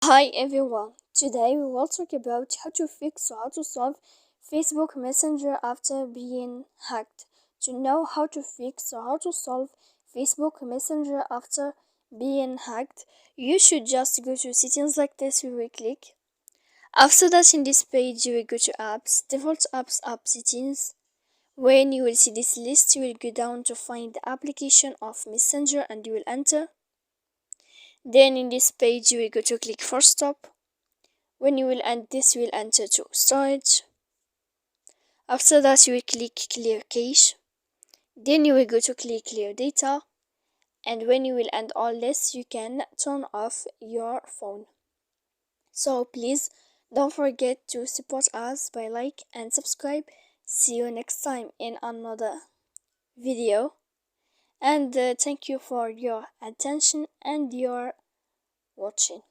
Hi everyone, today we will talk about how to fix or how to solve Facebook Messenger after being hacked. To know how to fix or how to solve Facebook Messenger after being hacked, you should just go to settings like this. You will click. After that, in this page you will go to apps, default apps, app settings. When you will see this list, you will go down to find the application of Messenger and you will enter. Then in this page you will go to click for stop. When you will end this, you will enter to storage. After that, you will click clear cache. Then you will go to click clear data. And when you will end all this, you can turn off your phone. So please don't forget to support us by like and subscribe. See you next time in another video. And thank you for your attention and your watching.